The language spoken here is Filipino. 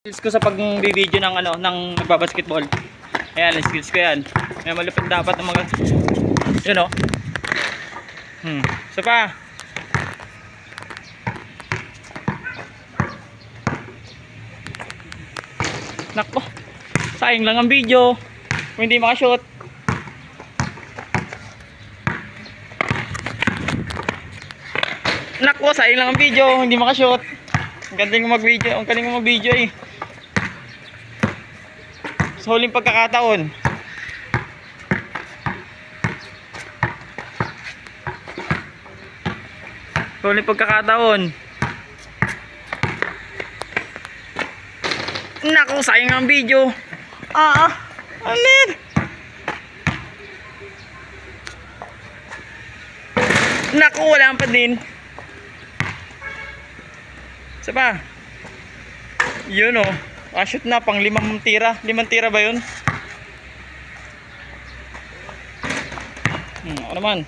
Skills ko sa pag-video ng ano, ng nagbabasketball. Ayan, skills ko yan. May malupit dapat ng mga, yun o. So pa. Nako, sayang lang ang video kung hindi makashoot. Nako, sayang lang ang video, hindi makashoot. Ang galing mo mag-video, ang galing mo mag-video eh. Sa huling pagkakataon. Sa huling pagkakataon. Nako, sayang ang video. Alin? Nako, wala pa din. Isa pa. Yun o. Shoot na pang 5 tira. 5 tira ba yun? Ano naman?